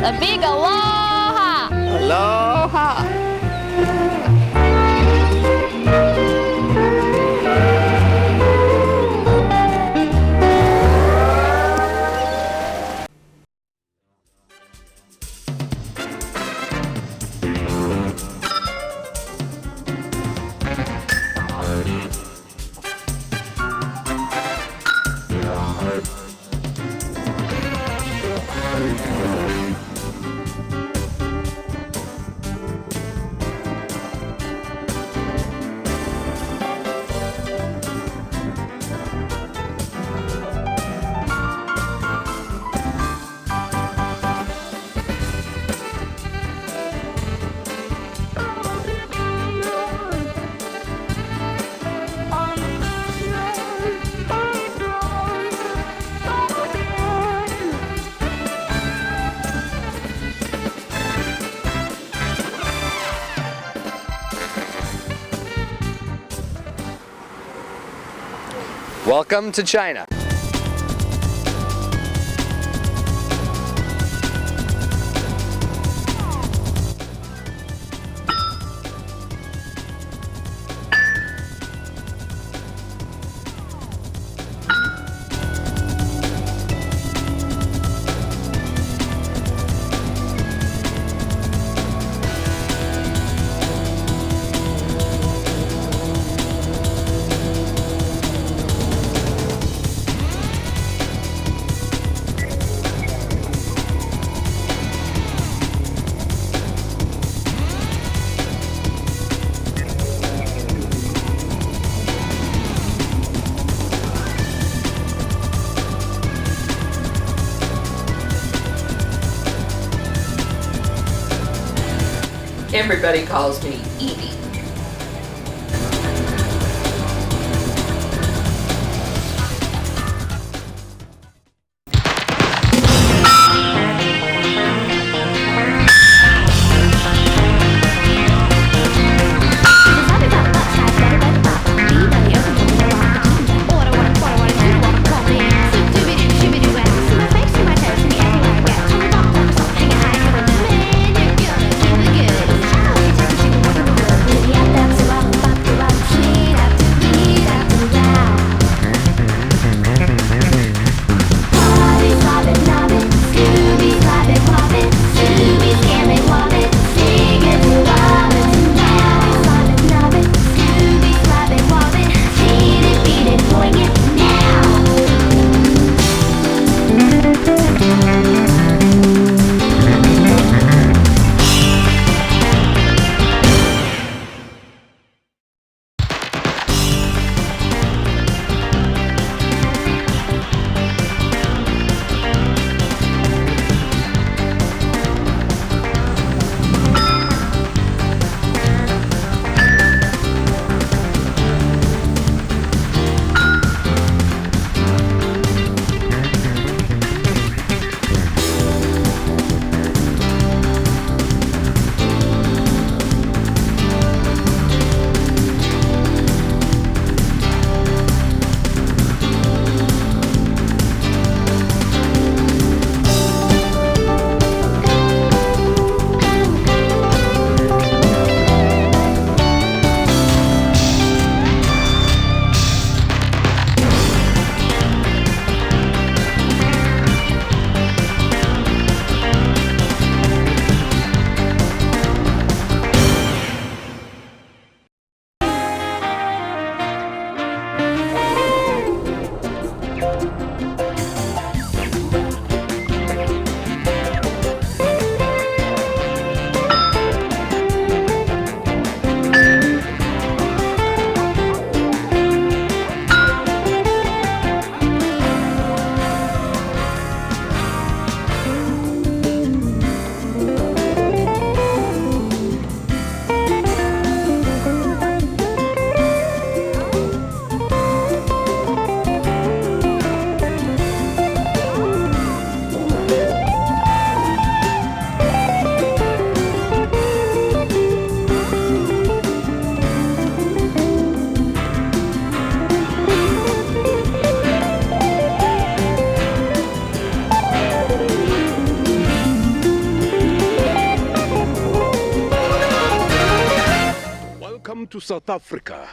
A big aloha! Aloha! Welcome to China. Everybody calls me Edie. to South Africa.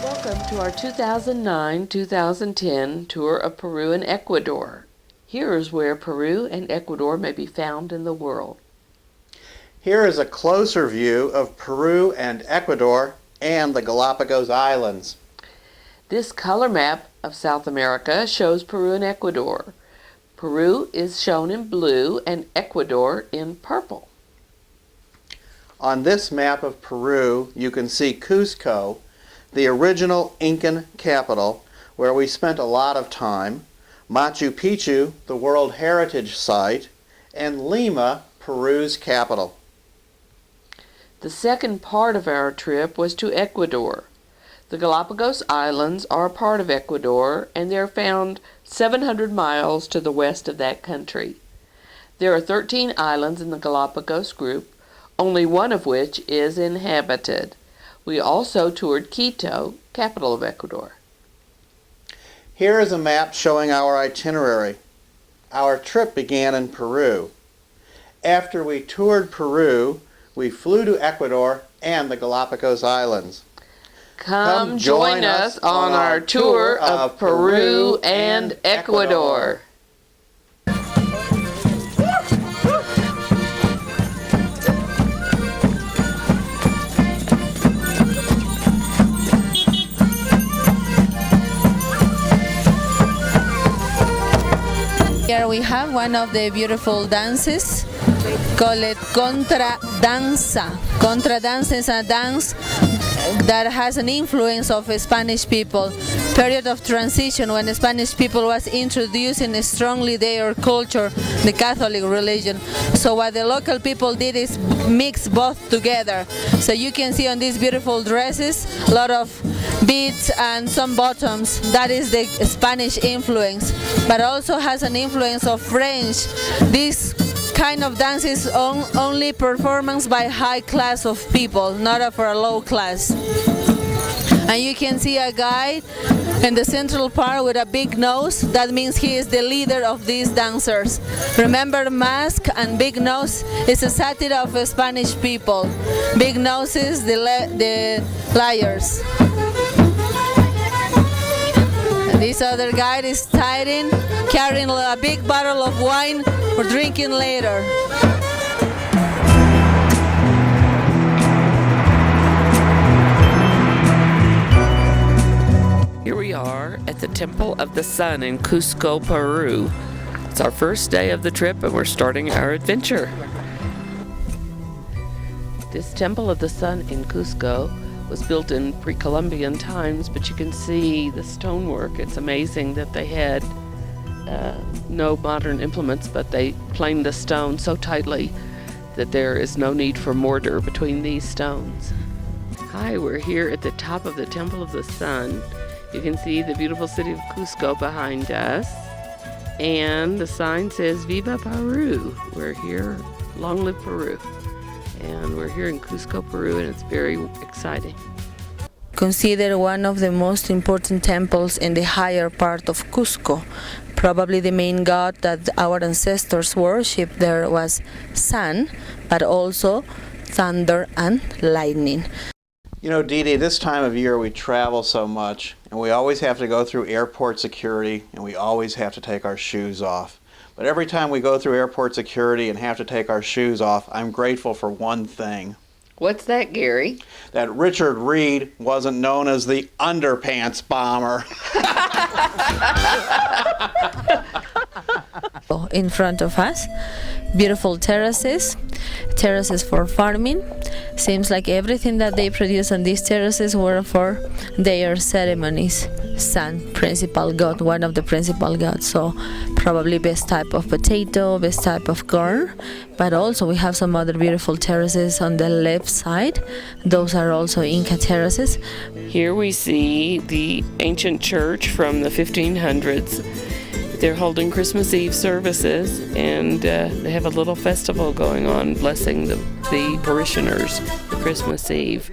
Welcome to our 2009-2010 tour of Peru and Ecuador. Here is where Peru and Ecuador may be found in the world. Here is a closer view of Peru and Ecuador and the Galapagos Islands. This color map of South America shows Peru and Ecuador. Peru is shown in blue and Ecuador in purple. On this map of Peru, you can see Cusco, the original Incan capital, where we spent a lot of time, Machu Picchu, the World Heritage Site, and Lima, Peru's capital. The second part of our trip was to Ecuador. The Galapagos Islands are a part of Ecuador, and they're found 700 miles to the west of that country. There are 13 islands in the Galapagos group, only one of which is inhabited. We also toured Quito, capital of Ecuador. Here is a map showing our itinerary. Our trip began in Peru. After we toured Peru, we flew to Ecuador and the Galapagos Islands. Come join us on our tour of Peru and Ecuador. Here we have one of the beautiful dances, called it contra danza. Contra danza is a dance that has an influence of Spanish people. Period of transition when the Spanish people was introducing strongly their culture, the Catholic religion. So what the local people did is mix both together. So you can see on these beautiful dresses a lot of beads and some bottoms. That is the Spanish influence, but also has an influence of French. This kind of dance is only performance by high class of people, not for a low class. And you can see a guy in the central part with a big nose. That means he is the leader of these dancers. Remember, mask and big nose is a satire of Spanish people. Big noses, the liars. And this other guy is tidying, carrying a big bottle of wine for drinking later. Here we are at the Temple of the Sun in Cusco, Peru. It's our first day of the trip and we're starting our adventure. This Temple of the Sun in Cusco was built in pre-Columbian times, but you can see the stonework. It's amazing that they had no modern implements, but they planed the stone so tightly that there is no need for mortar between these stones. Hi, we're here at the top of the Temple of the Sun. You can see the beautiful city of Cusco behind us. And the sign says, Viva Peru. We're here, long live Peru. And we're here in Cusco, Peru, and it's very exciting. Considered one of the most important temples in the higher part of Cusco. Probably the main god that our ancestors worshipped there was sun, but also thunder and lightning. You know, Dee Dee, this time of year we travel so much, and we always have to go through airport security, and we always have to take our shoes off. But every time we go through airport security and have to take our shoes off, I'm grateful for one thing. What's that, Gary? That Richard Reed wasn't known as the underpants bomber. In front of us, beautiful terraces for farming. Seems like everything that they produce on these terraces were for their ceremonies. Sun, principal god, one of the principal gods. So probably best type of potato, best type of corn. But also we have some other beautiful terraces on the left side. Those are also Inca terraces. Here we see the ancient church from the 1500s. They're holding Christmas Eve services, and they have a little festival going on, blessing the parishioners for Christmas Eve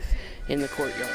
in the courtyard.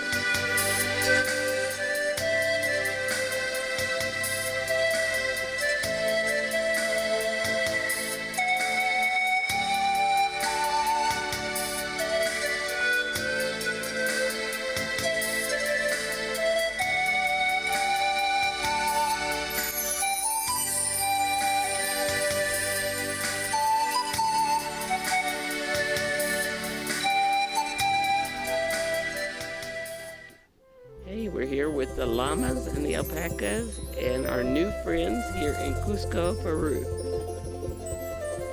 We're here with the llamas and the alpacas and our new friends here in Cusco, Peru.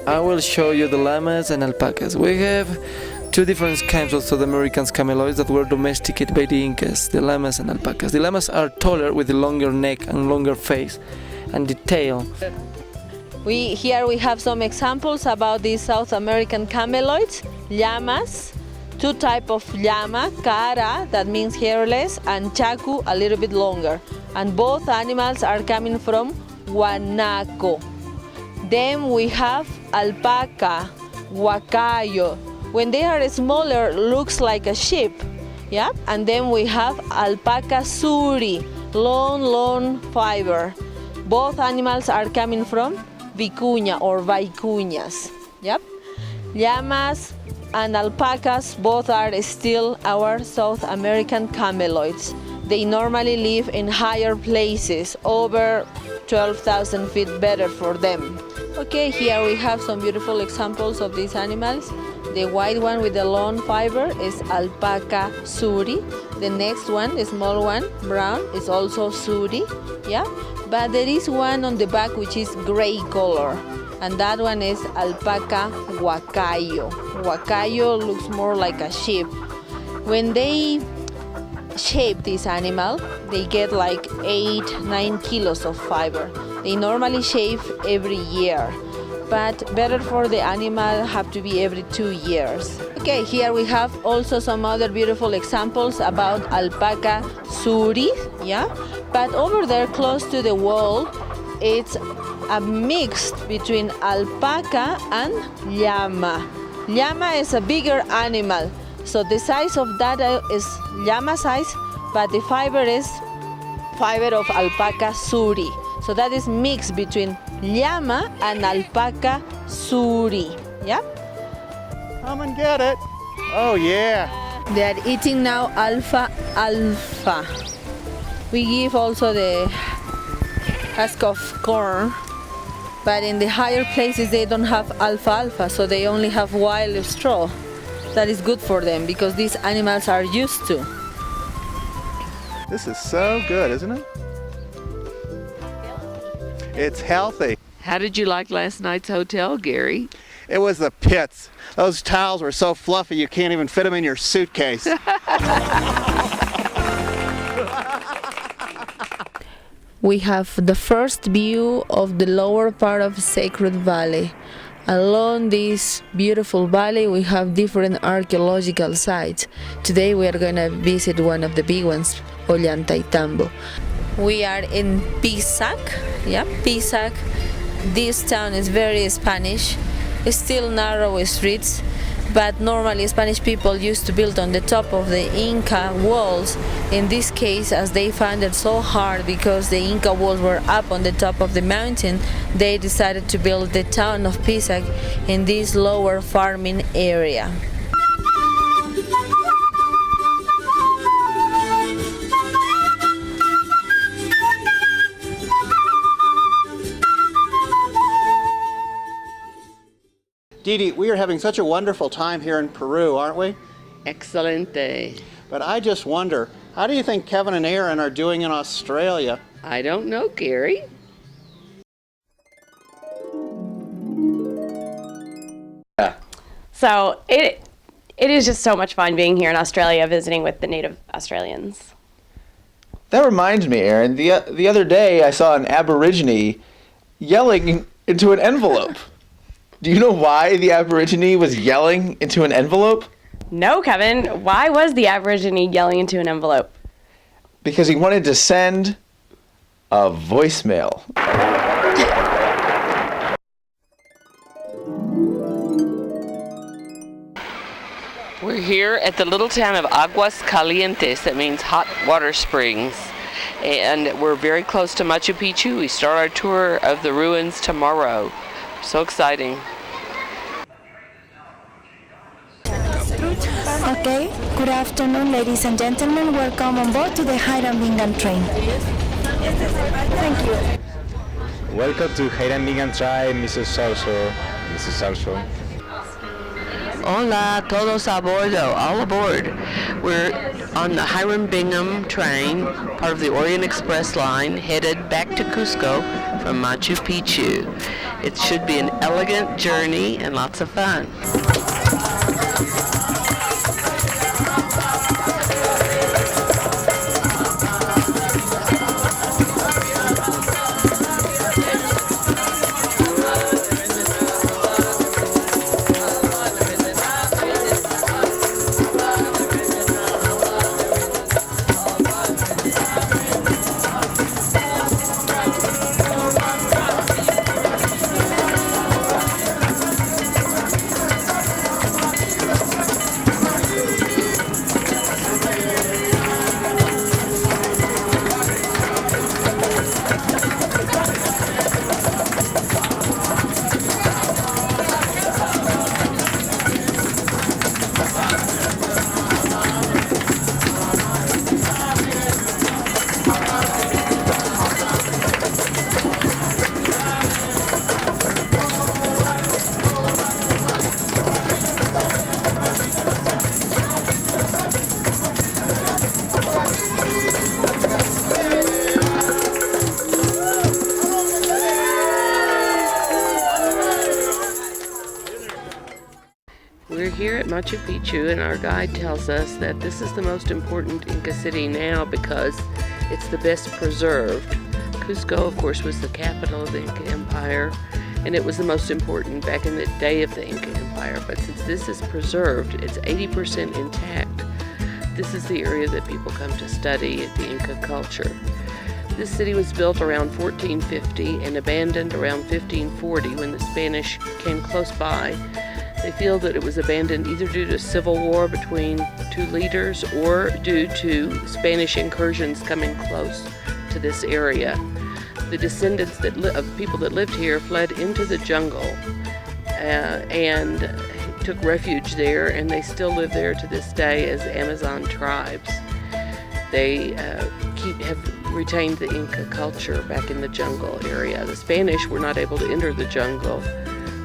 I will show you the llamas and alpacas. We have two different kinds of South American cameloids that were domesticated by the Incas, the llamas and alpacas. The llamas are taller with a longer neck and longer face and the tail. Here we have some examples about these South American cameloids, llamas. Two types of llama, cara, that means hairless, and chacu, a little bit longer. And both animals are coming from guanaco. Then we have alpaca, huacayo. When they are smaller, looks like a sheep. Yeah? And then we have alpaca suri, long fiber. Both animals are coming from vicuña or vicuñas. Yep. Llamas and alpacas both are still our South American cameloids. They normally live in higher places, over 12,000 feet, better for them. Okay, here we have some beautiful examples of these animals. The white one with the long fiber is alpaca suri. The next one, the small one, brown, is also suri. Yeah, but there is one on the back which is gray color. And that one is alpaca huacayo. Huacayo looks more like a sheep. When they shape this animal, they get like 8-9 kilos of fiber. They normally shave every year, but better for the animal have to be every 2 years. Okay, here we have also some other beautiful examples about alpaca suri, yeah? But over there close to the wall, it's a mix between alpaca and llama. Llama is a bigger animal, so the size of that is llama size, but the fiber is fiber of alpaca suri. So that is mixed between llama and alpaca suri. Yeah? Come and get it. Oh yeah. They are eating now alfalfa. We give also the husk of corn, but in the higher places they don't have alfalfa, so they only have wild straw. That is good for them because these animals are used to. This is so good, isn't it? It's healthy. How did you like last night's hotel, Gary? It was the pits. Those towels were so fluffy you can't even fit them in your suitcase. We have the first view of the lower part of Sacred Valley. Along this beautiful valley we have different archaeological sites. Today we are going to visit one of the big ones, Ollantaytambo. We are in Pisac, Pisac. This town is very Spanish, it's still narrow streets, but normally Spanish people used to build on the top of the Inca walls. In this case, as they found it so hard because the Inca walls were up on the top of the mountain, they decided to build the town of Pisac in this lower farming area. Didi, we are having such a wonderful time here in Peru, aren't we? Excelente. But I just wonder, how do you think Kevin and Aaron are doing in Australia? I don't know, Gary. So it is just so much fun being here in Australia, visiting with the native Australians. That reminds me, Aaron, the other day I saw an Aborigine yelling into an envelope. Do you know why the Aborigine was yelling into an envelope? No, Kevin, why was the Aborigine yelling into an envelope? Because he wanted to send a voicemail. We're here at the little town of Aguas Calientes, that means hot water springs. And we're very close to Machu Picchu. We start our tour of the ruins tomorrow. So exciting. Okay, good afternoon, ladies and gentlemen. Welcome on board to the Hiram-Bingham train. Thank you. Welcome to Hiram-Bingham Tribe, Mrs. Salso. Mrs. Salso. Hola, todos a bordo, all aboard. We're on the Hiram Bingham train, part of the Orient Express line, headed back to Cusco from Machu Picchu. It should be an elegant journey and lots of fun. We're here at Machu Picchu, and our guide tells us that this is the most important Inca city now because it's the best preserved. Cusco, of course, was the capital of the Inca Empire, and it was the most important back in the day of the Inca Empire. But since this is preserved, it's 80% intact. This is the area that people come to study the Inca culture. This city was built around 1450 and abandoned around 1540 when the Spanish came close by. They feel that it was abandoned either due to civil war between two leaders or due to Spanish incursions coming close to this area. The descendants of people that lived here fled into the jungle and took refuge there, and they still live there to this day as Amazon tribes. They have retained the Inca culture back in the jungle area. The Spanish were not able to enter the jungle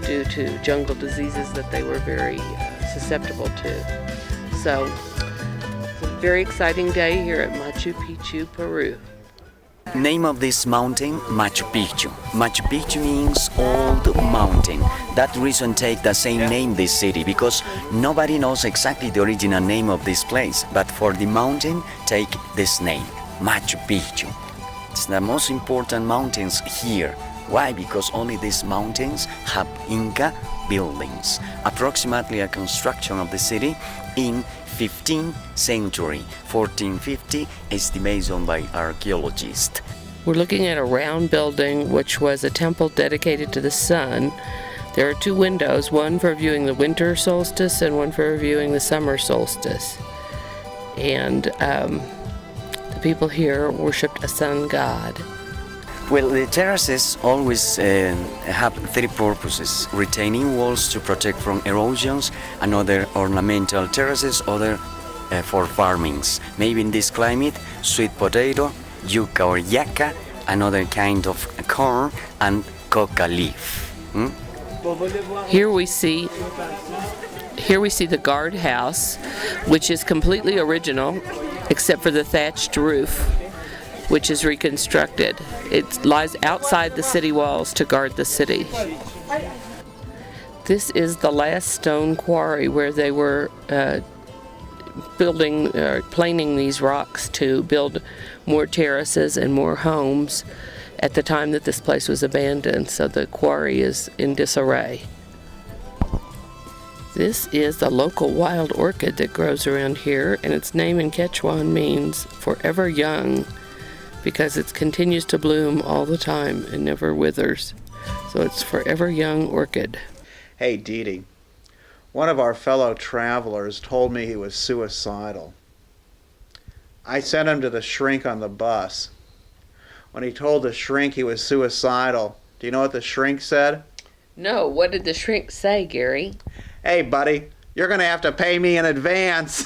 due to jungle diseases that they were very susceptible to. So, it's a very exciting day here at Machu Picchu, Peru. Name of this mountain, Machu Picchu. Machu Picchu means old mountain. That reason take the same name this city, because nobody knows exactly the original name of this place, but for the mountain take this name, Machu Picchu. It's the most important mountains here Why? Because only these mountains have Inca buildings. Approximately a construction of the city in 15th century, 1450, estimation by archaeologists. We're looking at a round building which was a temple dedicated to the sun. There are two windows, one for viewing the winter solstice and one for viewing the summer solstice. And the people here worshipped a sun god. Well, the terraces always have three purposes: retaining walls to protect from erosions, and other ornamental terraces, other for farmings. Maybe in this climate, sweet potato, yucca or yaca, another kind of corn, and coca leaf. Here we see the guardhouse, which is completely original, except for the thatched roof, which is reconstructed. It lies outside the city walls to guard the city. This is the last stone quarry where they were planing these rocks to build more terraces and more homes at the time that this place was abandoned, so the quarry is in disarray. This is the local wild orchid that grows around here, and its name in Quechuan means forever young, because it continues to bloom all the time and never withers. So it's forever young orchid. Hey, Dee Dee, one of our fellow travelers told me he was suicidal. I sent him to the shrink on the bus. When he told the shrink he was suicidal, do you know what the shrink said? No, what did the shrink say, Gary? Hey, buddy, you're going to have to pay me in advance.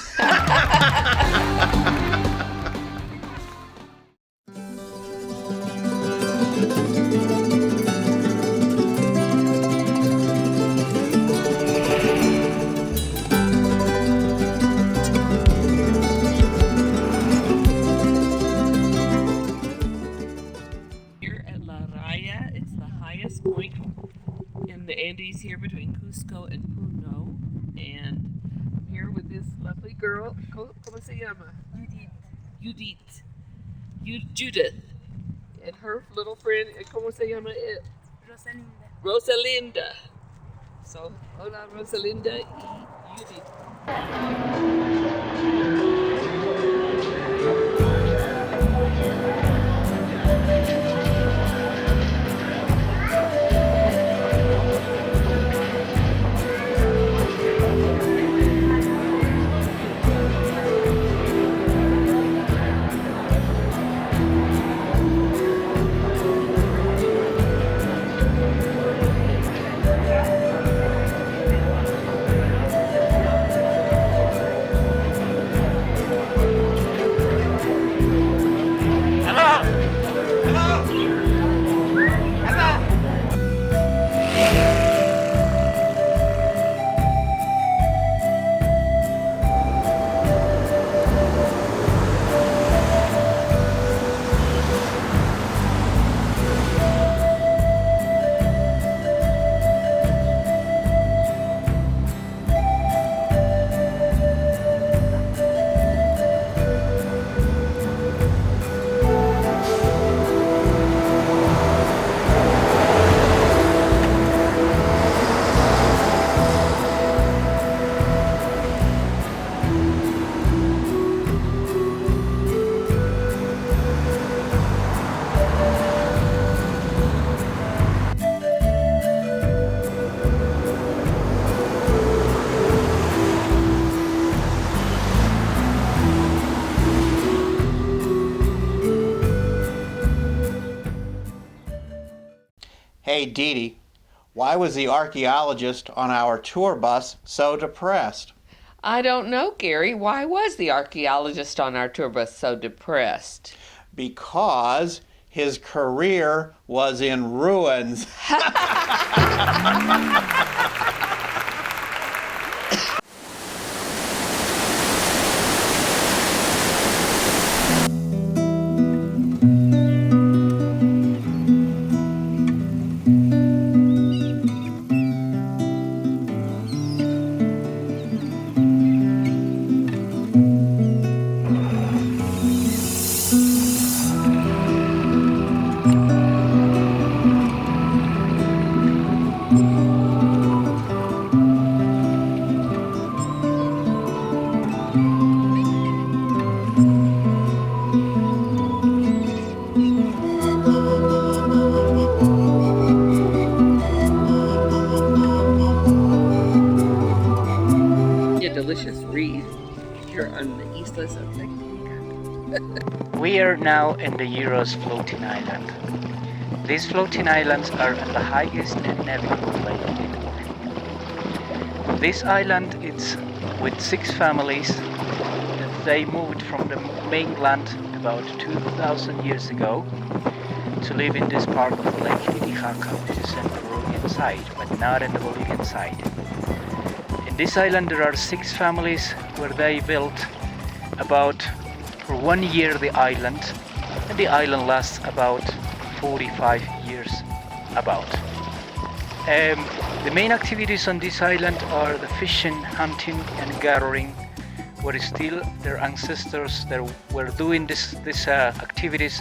Point in the Andes here between Cusco and Puno, and I'm here with this lovely girl. ¿Cómo se llama? Judith. And her little friend, ¿cómo se llama it? Rosalinda. So, hola Rosalinda y Judith. Hey, Dee Dee, why was the archaeologist on our tour bus so depressed? I don't know, Gary. Why was the archaeologist on our tour bus so depressed? Because his career was in ruins. here on the Islas of Mexico. We are now in the Euros floating island. These floating islands are on the highest and navigable lake in the world. This island is with 6 families that they moved from the mainland about 2,000 years ago to live in this part of the lake Titicaca, which is in the Peruvian side, but not in the Bolivian side. In this island there are 6 families where they built about for 1 year the island, and the island lasts about 45 years about. The main activities on this island are the fishing, hunting and gathering, where still their ancestors that were doing this activities,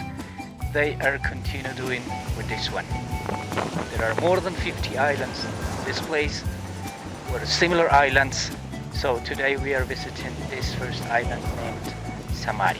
they are continue doing with this one. There are more than 50 islands in this place, or similar islands, so today we are visiting this first island named Samari.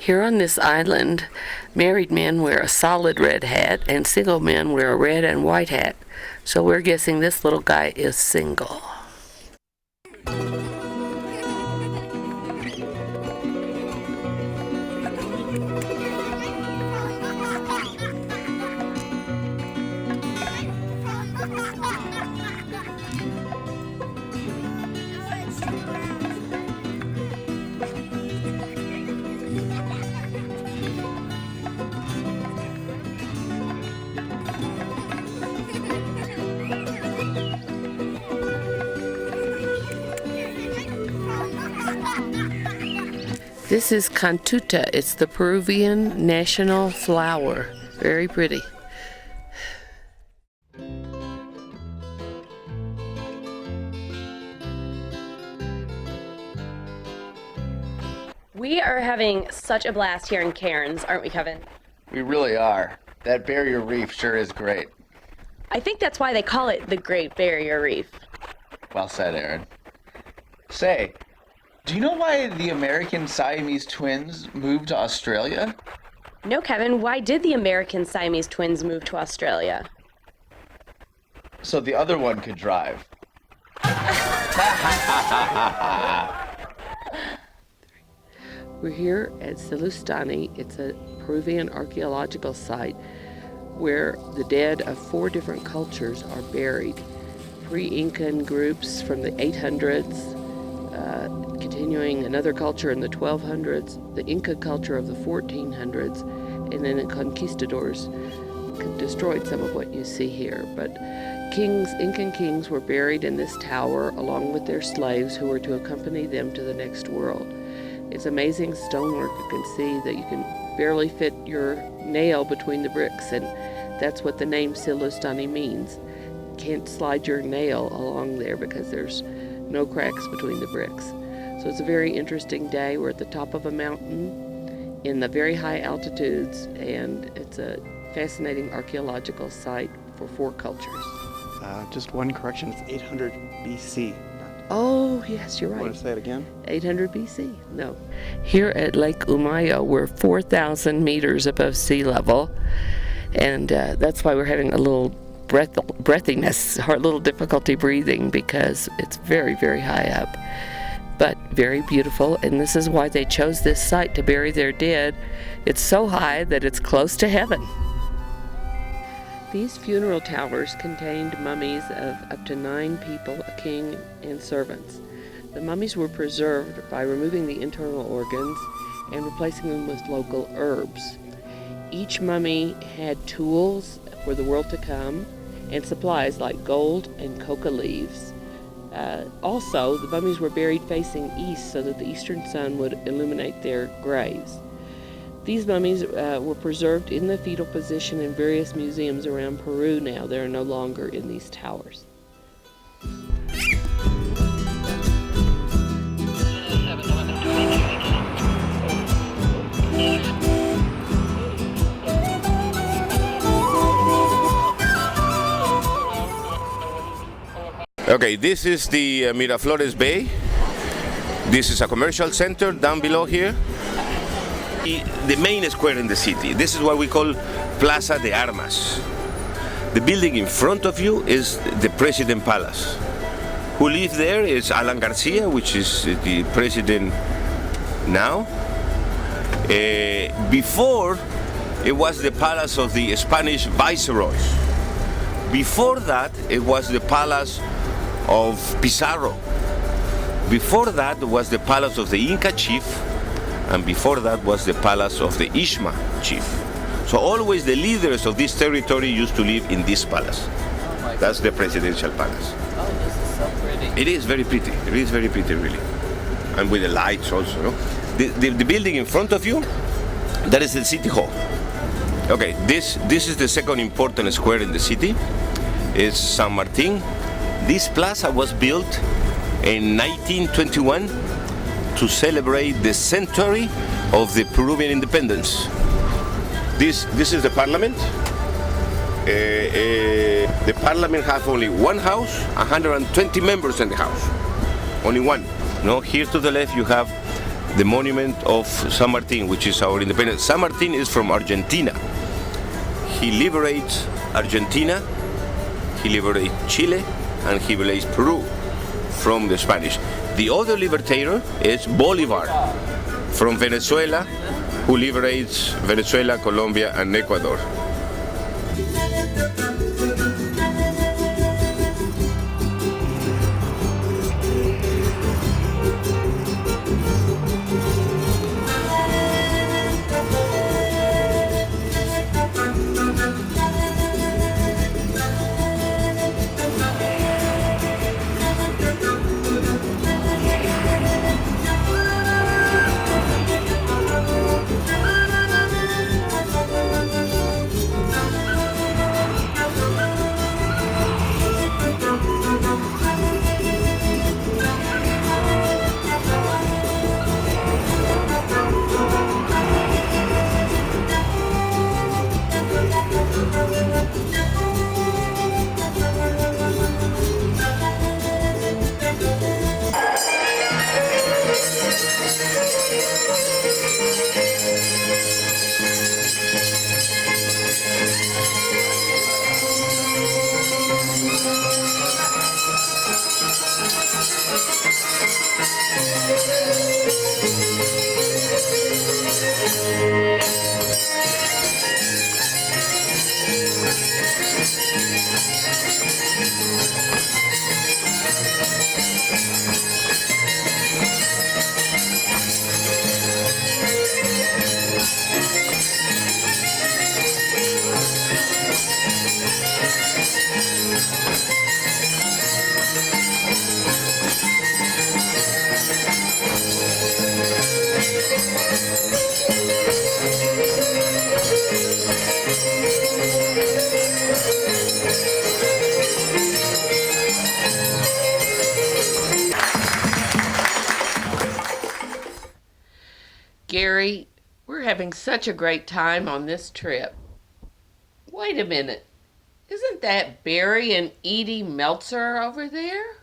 Here on this island, married men wear a solid red hat and single men wear a red and white hat. So we're guessing this little guy is single. This is cantuta. It's the Peruvian national flower. Very pretty. We are having such a blast here in Cairns, aren't we, Kevin? We really are. That barrier reef sure is great. I think that's why they call it the Great Barrier Reef. Well said, Aaron. Say, do you know why the American Siamese twins moved to Australia? No, Kevin, why did the American Siamese twins move to Australia? So the other one could drive. We're here at Silustani. It's a Peruvian archaeological site where the dead of 4 different cultures are buried. Pre-Incan groups from the 800s, continuing another culture in the 1200s, the Inca culture of the 1400s, and then the conquistadors destroyed some of what you see here. But Incan kings were buried in this tower along with their slaves who were to accompany them to the next world. It's amazing stonework. You can see that you can barely fit your nail between the bricks, and that's what the name Silustani means. You can't slide your nail along there because there's no cracks between the bricks. So it's a very interesting day. We're at the top of a mountain in the very high altitudes, and it's a fascinating archaeological site for 4 cultures. Just one correction, it's 800 BC. Oh, yes, you're right. Want to say it again? 800 BC. No. Here at Lake Umayo, we're 4,000 meters above sea level, and that's why we're having a little breathiness, or a little difficulty breathing, because it's very, very high up, but very beautiful. And this is why they chose this site to bury their dead. It's so high that it's close to heaven. These funeral towers contained mummies of up to 9 people, a king, and servants. The mummies were preserved by removing the internal organs and replacing them with local herbs. Each mummy had tools for the world to come and supplies like gold and coca leaves. Also, the mummies were buried facing east so that the eastern sun would illuminate their graves. These mummies were preserved in the fetal position in various museums around Peru now. They are no longer in these towers. Okay, this is the Miraflores Bay. This is a commercial center down below here. The main square in the city. This is what we call Plaza de Armas. The building in front of you is the President Palace. Who lives there is Alan Garcia, which is the president now. Before, it was the palace of the Spanish viceroys. Before that, it was the palace of Pizarro. Before that was the palace of the Inca chief, and before that was the palace of the Ishma chief. So always the leaders of this territory used to live in this palace. That's the presidential palace. Oh, this is so pretty. It is very pretty. It is very pretty, really. And with the lights also, no? The building in front of you, that is the city hall. Okay, this is the second important square in the city. It's San Martin. This plaza was built in 1921 to celebrate the century of the Peruvian independence. This is the parliament. The parliament has only one house, 120 members in the house. Only one. No, here to the left you have the monument of San Martin, which is our independence. San Martin is from Argentina. He liberates Argentina, he liberates Chile, and he liberates Peru from the Spanish. The other liberator is Bolivar from Venezuela, who liberates Venezuela, Colombia, and Ecuador. Gary, we're having such a great time on this trip. Wait a minute. Isn't that Barry and Edie Meltzer over there?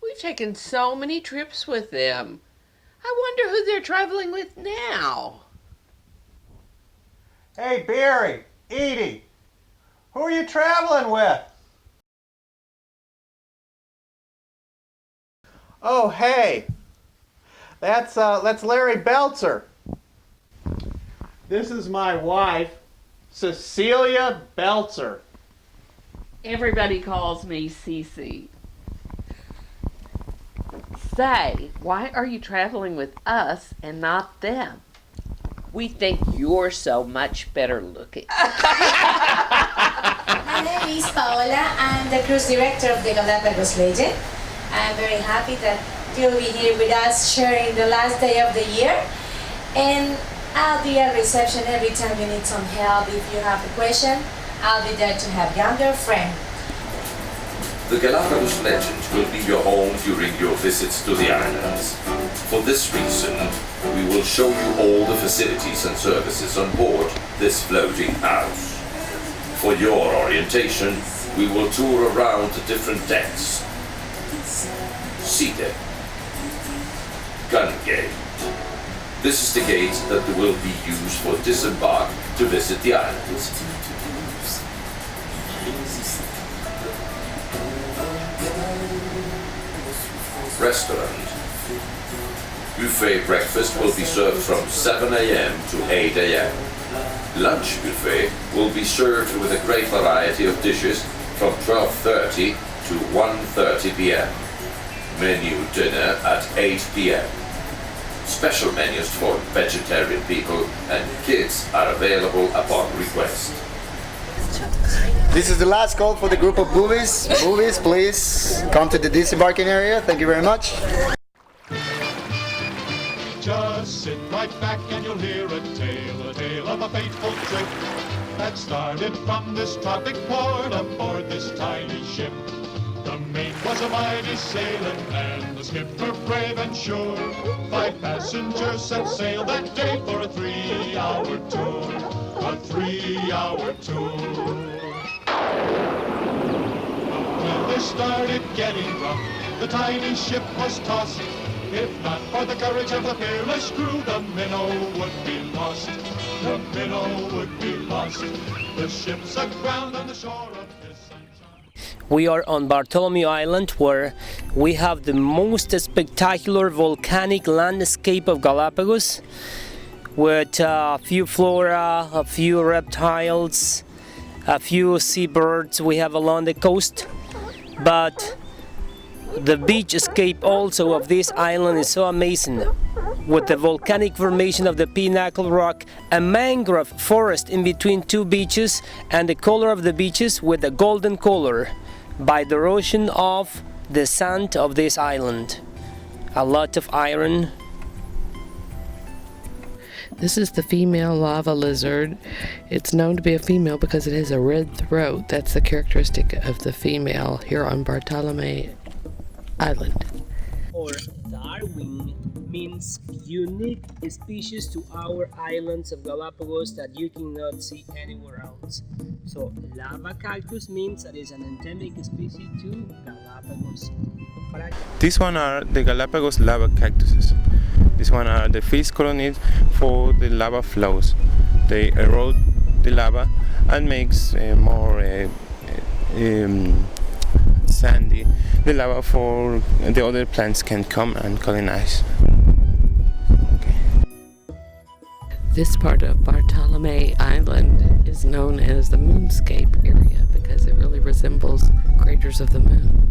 We've taken so many trips with them. I wonder who they're traveling with now. Hey, Barry, Edie, who are you traveling with? Oh, hey, that's Larry Belzer. This is my wife, Cecilia Belzer. Everybody calls me Cece. Say, why are you traveling with us and not them? We think you're so much better looking. My name is Paola. I'm the cruise director of the Galapagos Legend. I'm very happy that you'll be here with us sharing the last day of the year. And I'll be at reception every time you need some help. If you have a question, I'll be there to help you. I'm your friend. The Galapagos Legend will be your home during your visits to the islands. For this reason, we will show you all the facilities and services on board this floating house. For your orientation, we will tour around the different decks. Sea deck. Gun gate. This is the gate that will be used for disembark to visit the islands. Restaurant. Buffet breakfast will be served from 7 a.m. to 8 a.m. Lunch buffet will be served with a great variety of dishes from 12:30 to 1:30 p.m. Menu dinner at 8 p.m. Special menus for vegetarian people and kids are available upon request. This is the last call for the group of boobies. Boobies, please come to the disembarking area. Thank you very much. Just sit right back and you'll hear a tale of a fateful trip that started from this tropic port aboard this tiny ship. The mate was a mighty sailing man, the skipper brave and sure. 5 passengers set sail that day for a 3-hour tour. A 3-hour tour. When they started getting rough, the tiny ship was tossed. If not for the courage of the fearless crew, the minnow would be lost. The minnow would be lost. The ship's aground on the shore of this sunshine. We are on Bartholomew Island, where we have the most spectacular volcanic landscape of Galapagos, with a few flora, a few reptiles, a few seabirds we have along the coast. But the beachscape also of this island is so amazing, with the volcanic formation of the Pinnacle Rock, a mangrove forest in between 2 beaches, and the color of the beaches with a golden color by the erosion of the sand of this island. A lot of iron. This is the female lava lizard. It's known to be a female because it has a red throat. That's the characteristic of the female here on Bartholomew Island. Or Darwin means unique species to our islands of Galapagos that you cannot see anywhere else. So lava cactus means that it's an endemic species to Galapagos. These one are the Galapagos lava cactuses. These one are the fish colonies for the lava flows. They erode the lava and makes more sandy the lava for the other plants can come and colonize. This part of Bartholomew Island is known as the moonscape area because it really resembles craters of the moon.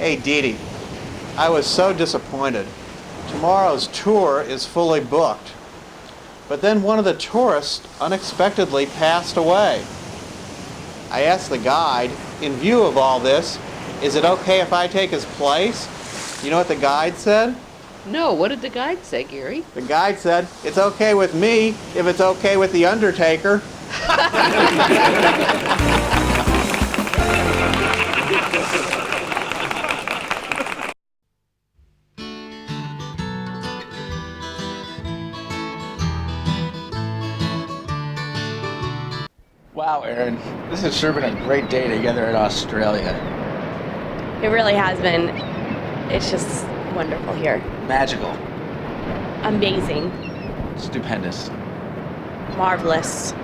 Hey, Dee Dee, I was so disappointed. Tomorrow's tour is fully booked. But then one of the tourists unexpectedly passed away. I asked the guide, in view of all this, is it okay if I take his place? You know what the guide said? No, what did the guide say, Gary? The guide said, it's okay with me if it's okay with the undertaker. Wow, Aaron, this has sure been a great day together in Australia. It really has been. It's just wonderful here. Magical. Amazing. Stupendous. Marvelous.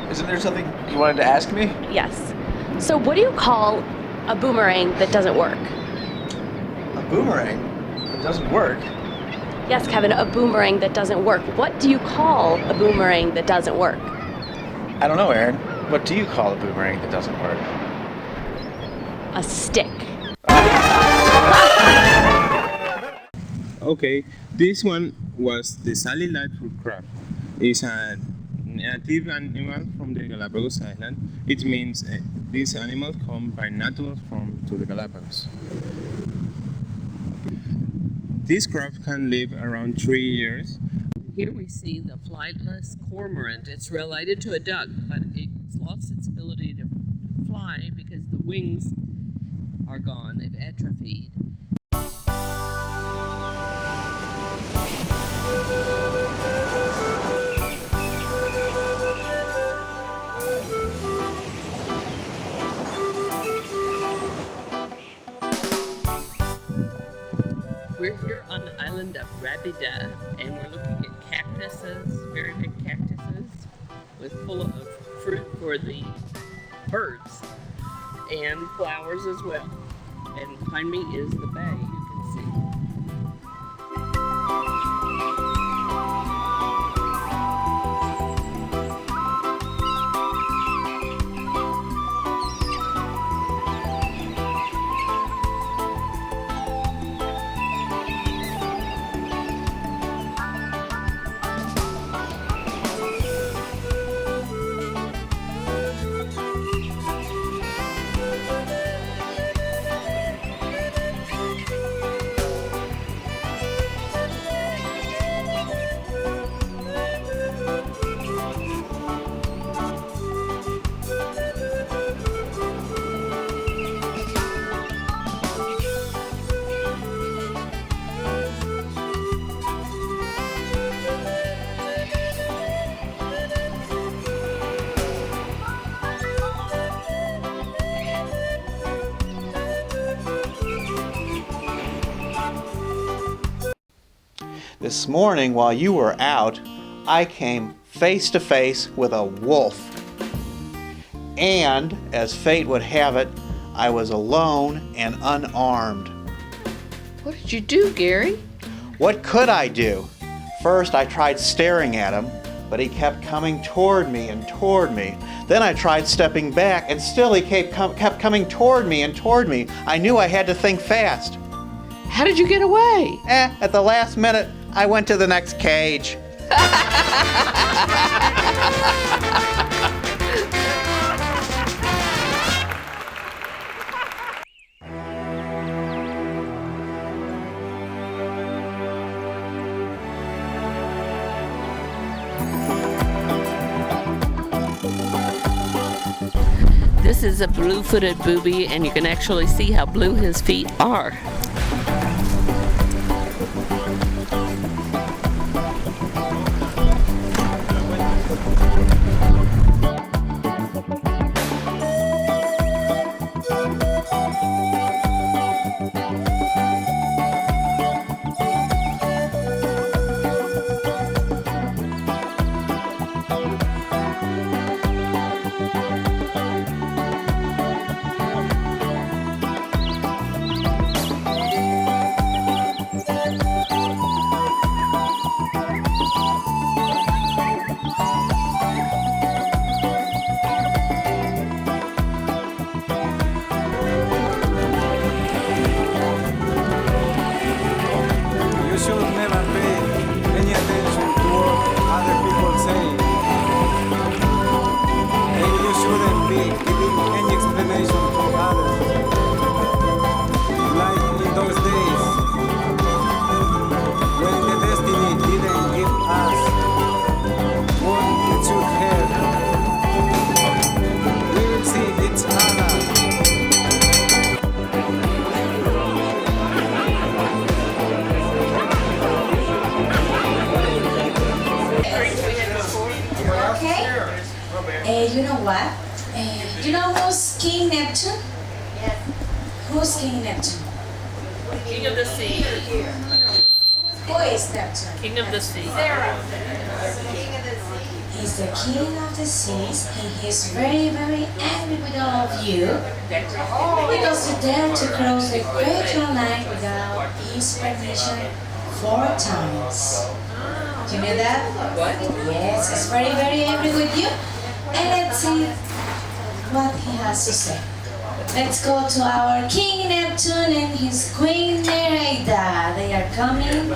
Isn't there something you wanted to ask me? Yes. So what do you call a boomerang that doesn't work? A boomerang that doesn't work? Yes, Kevin, a boomerang that doesn't work. What do you call a boomerang that doesn't work? I don't know, Aaron. What do you call a boomerang that doesn't work? A stick. Okay, this one was the Sally lightfoot crab. It's a native animal from the Galapagos Island. It means these animals come by natural form to the Galapagos. This crab can live around 3 years. Here we see the flightless cormorant. It's related to a duck, but it's lost its ability to fly because the wings are gone. They've atrophied. We're here on the island of Rabida, and we're looking at cactuses, very big cactuses, with full of fruit for the birds, and flowers as well. And behind me is the bay, you can see. This morning, while you were out, I came face to face with a wolf. And, as fate would have it, I was alone and unarmed. What did you do, Gary? What could I do? First, I tried staring at him, but he kept coming toward me and toward me. Then I tried stepping back, and still he kept coming toward me and toward me. I knew I had to think fast. How did you get away? At the last minute, I went to the next cage. This is a blue-footed booby, and you can actually see how blue his feet are. what? You know who's King Neptune? Yes. Who's King Neptune? King of the sea. Who is Neptune? King of the sea. He's the king of the seas, and he's very, very angry with all of you because you dared to cross the equatorial line without his permission 4 times. Do you know that? What? Yes, he's very, very angry with you. And let's see what he has to say. Let's go to our King Neptune and his Queen Nereida. They are coming. Who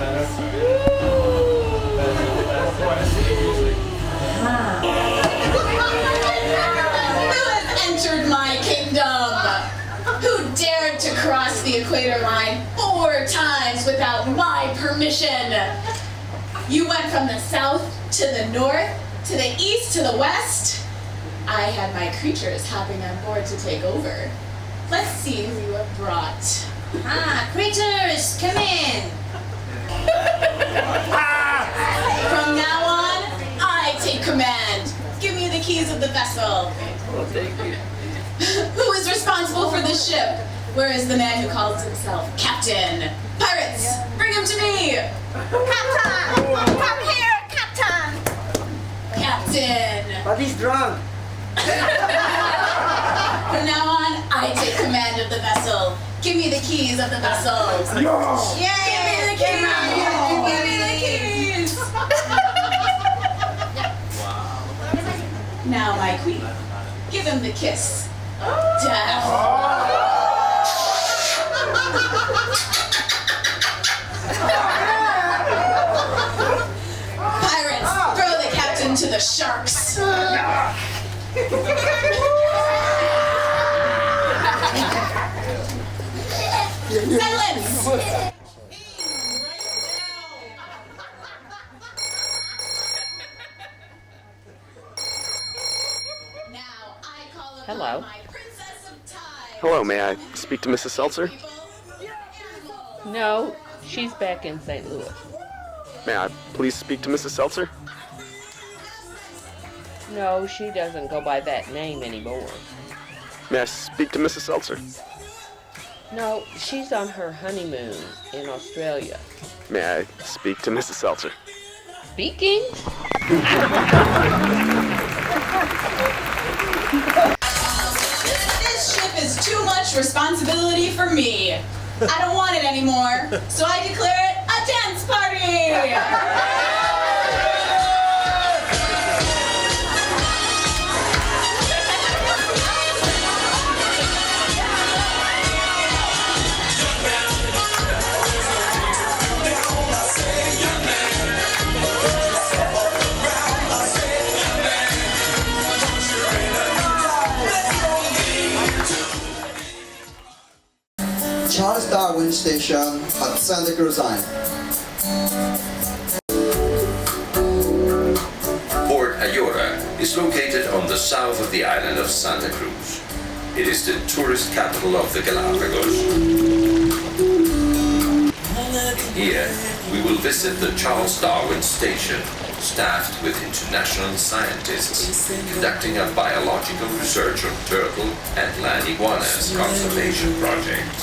has entered my kingdom? Who dared to cross the equator line 4 times without my permission? You went from the south to the north, to the east to the west. I had my creatures hopping on board to take over. Let's see who you have brought. Creatures, come in. From now on, I take command. Give me the keys of the vessel. Who is responsible for this ship? Where is the man who calls himself Captain? Pirates, bring him to me! Captain! Come here, Captain! Captain! But he's drunk. From now on, I take command of the vessel. Give me the keys of the vessel. No. Yay! Give me the keys! Give me the keys! Now, my queen, give him the kiss. Death. Pirates, throw the captain to the sharks. Silence! Hello. Hello, may I speak to Mrs. Seltzer? No, she's back in St. Louis. May I please speak to Mrs. Seltzer? No, she doesn't go by that name anymore. May I speak to Mrs. Seltzer? No, she's on her honeymoon in Australia. May I speak to Mrs. Seltzer? Speaking? This ship is too much responsibility for me. I don't want it anymore, so I declare it a dance party! Charles Darwin Station at Santa Cruz Island. Port Ayora is located on the south of the island of Santa Cruz. It is the tourist capital of the Galapagos. Here, we will visit the Charles Darwin Station, staffed with international scientists conducting a biological research on turtle and land iguanas conservation project.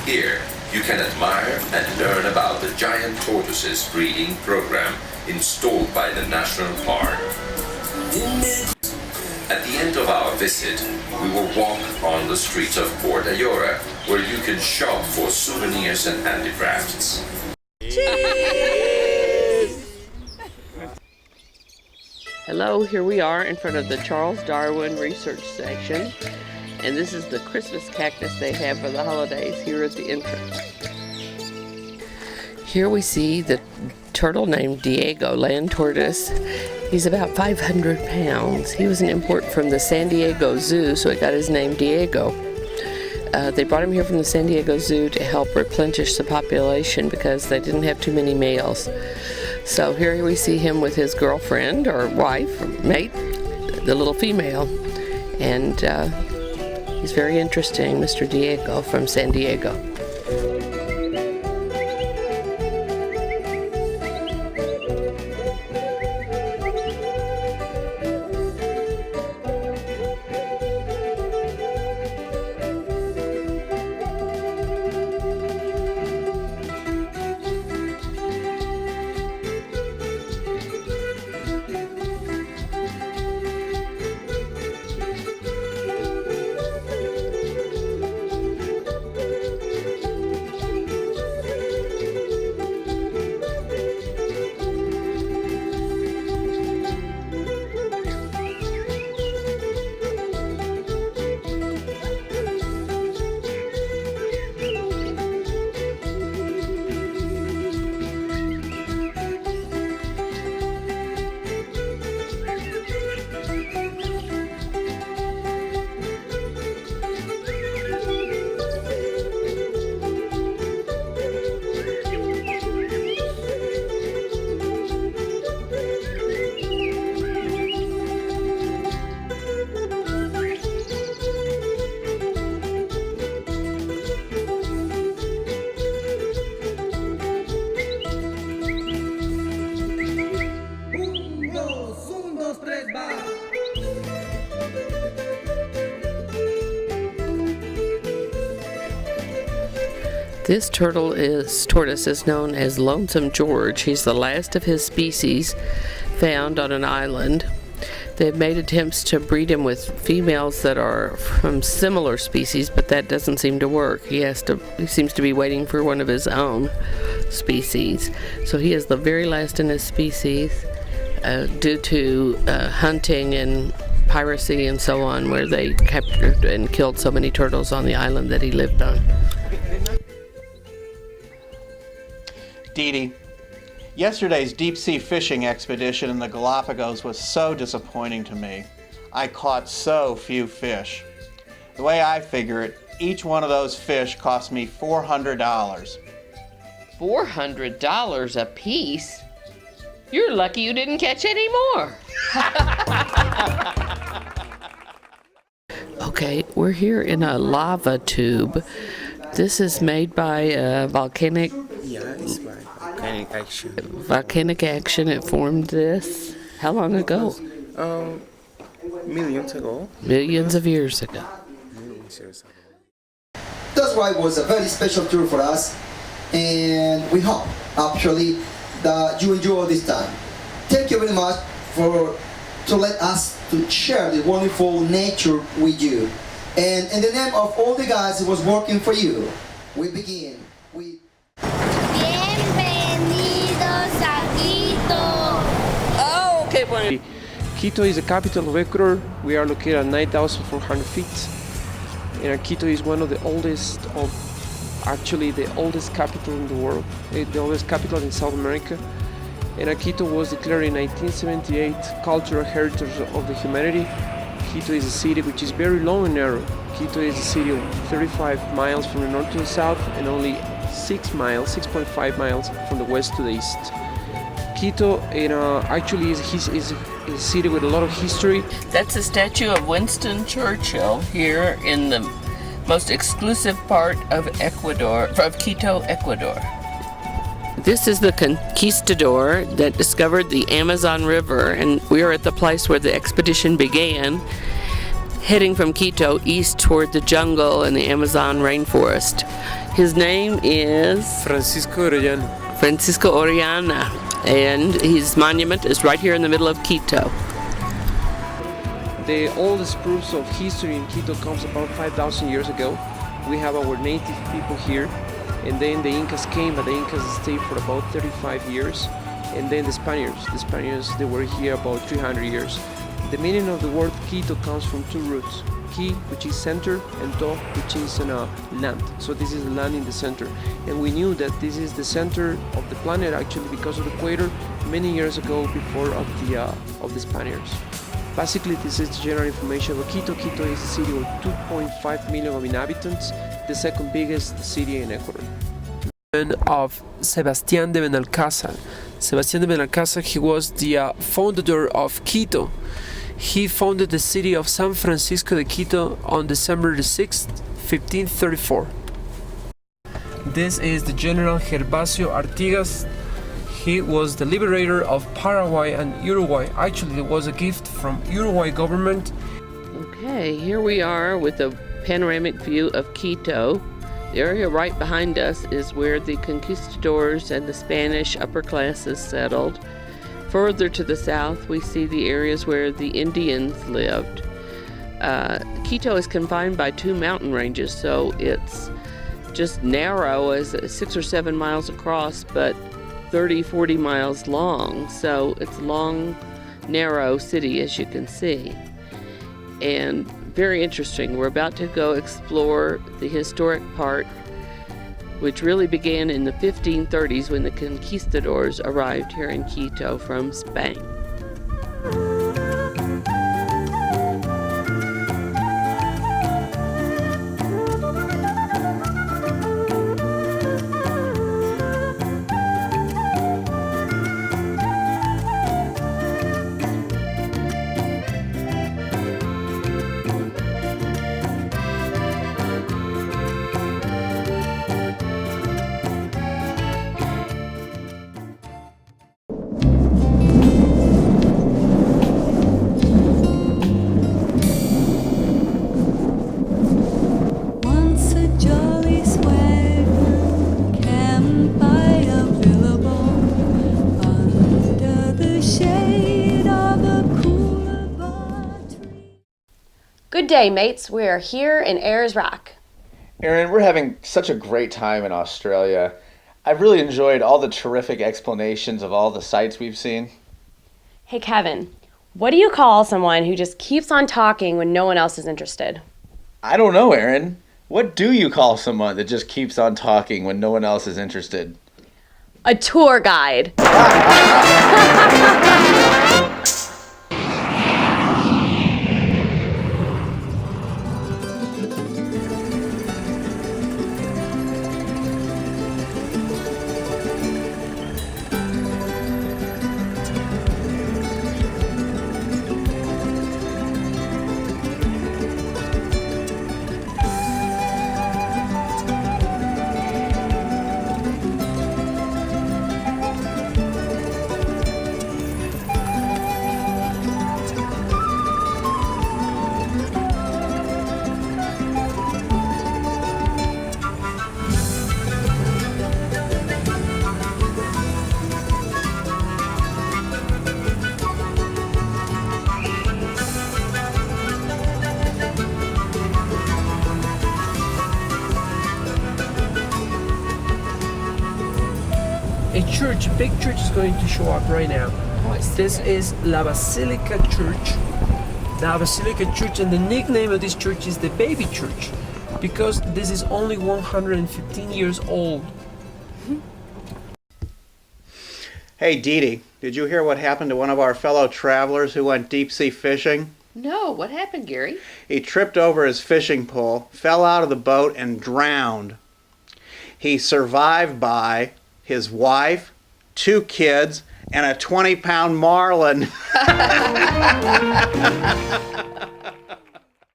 Here, you can admire and learn about the giant tortoises breeding program installed by the national park. At the end of our visit, we will walk on the streets of Port Ayora, where you can shop for souvenirs and handicrafts. Hello, here we are in front of the Charles Darwin Research Section, and this is the Christmas cactus they have for the holidays here at the entrance. Here we see the turtle named Diego, land tortoise. He's about 500 pounds. He was an import from the San Diego Zoo, so it got his name Diego. They brought him here from the San Diego Zoo to help replenish the population because they didn't have too many males. So here we see him with his girlfriend or wife or mate, the little female, and he's very interesting, Mr. Diego from San Diego. This tortoise is known as Lonesome George. He's the last of his species found on an island. They've made attempts to breed him with females that are from similar species, but that doesn't seem to work. He seems to be waiting for one of his own species. So he is the very last in his species due to hunting and piracy and so on, where they captured and killed so many turtles on the island that he lived on. Dee Dee, yesterday's deep-sea fishing expedition in the Galapagos was so disappointing to me. I caught so few fish. The way I figure it, each one of those fish cost me $400. $400 a piece? You're lucky you didn't catch any more. Okay, we're here in a lava tube. This is made by volcanic... Yeah, it's by volcanic action. Volcanic action. It formed this. How long ago? Millions ago. Millions of years ago. That's why it was a very special tour for us, and we hope actually that you enjoy this time. Thank you very much to let us to share the wonderful nature with you. And in the name of all the guys who was working for you, we begin with... Bienvenidos a Quito. Oh, okay, bueno. Quito is the capital of Ecuador. We are located at 9,400 feet. And Quito is one of the oldest actually the oldest capital in the world, the oldest capital in South America. And Quito was declared in 1978 Cultural Heritage of the Humanity. Quito is a city which is very long and narrow. Quito is a city of 35 miles from the north to the south and only 6.5 miles from the west to the east. Quito actually is a city with a lot of history. That's a statue of Winston Churchill here in the most exclusive part of Quito, Ecuador. This is the conquistador that discovered the Amazon River, and we are at the place where the expedition began, heading from Quito east toward the jungle and the Amazon rainforest. His name is Francisco Orellana, and his monument is right here in the middle of Quito. The oldest proofs of history in Quito comes about 5,000 years ago. We have our native people here, and then the Incas came, but the Incas stayed for about 35 years, and then the Spaniards, they were here about 300 years. The meaning of the word Quito comes from two roots: Qui, which is center, and To, which is land. So this is the land in the center. And we knew that this is the center of the planet actually because of the equator many years ago before of the Spaniards. Basically, this is the general information about Quito. Quito is a city of 2.5 million of inhabitants, the second biggest city in Ecuador. Of Sebastián de Benalcázar. Sebastián de Benalcázar, he was the founder of Quito. He founded the city of San Francisco de Quito on December the 6th, 1534. This is the General Gervasio Artigas. He was the liberator of Paraguay and Uruguay. Actually, it was a gift from Uruguay government. Okay, here we are with a panoramic view of Quito. The area right behind us is where the conquistadors and the Spanish upper classes settled. Further to the south, we see the areas where the Indians lived. Quito is confined by two mountain ranges, so it's just narrow as 6 or 7 miles across, but 30-40 miles long. So it's a long, narrow city, as you can see. And very interesting. We're about to go explore the historic part, which really began in the 1530s when the conquistadors arrived here in Quito from Spain. day, mates. We're here in Ayers Rock. Aaron, we're having such a great time in Australia. I've really enjoyed all the terrific explanations of all the sights we've seen. Hey, Kevin, what do you call someone who just keeps on talking when no one else is interested? I don't know, Aaron. What do you call someone that just keeps on talking when no one else is interested? A tour guide. A church, a big church is going to show up right now. This is La Basilica Church. La Basilica Church, and the nickname of this church is the Baby Church because this is only 115 years old. Hey, Dee Dee, did you hear what happened to one of our fellow travelers who went deep-sea fishing? No, what happened, Gary? He tripped over his fishing pole, fell out of the boat, and drowned. He survived by his wife, 2 kids, and a 20-pound marlin.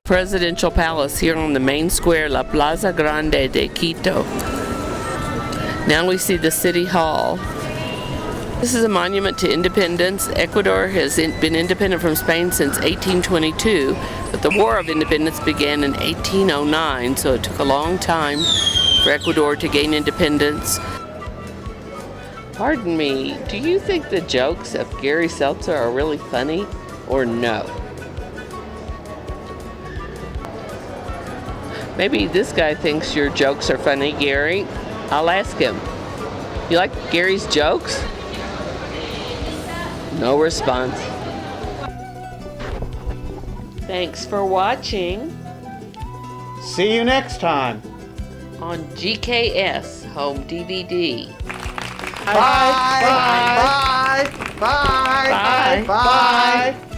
Presidential Palace here on the main square, La Plaza Grande de Quito. Now we see the City Hall. This is a monument to independence. Ecuador has been independent from Spain since 1822, but the War of Independence began in 1809, so it took a long time for Ecuador to gain independence. Pardon me, do you think the jokes of Gary Seltzer are really funny, or no? Maybe this guy thinks your jokes are funny, Gary. I'll ask him. You like Gary's jokes? No response. Thanks for watching. See you next time. On GKS Home DVD. Bye. Bye. Bye. Bye. Bye. Bye.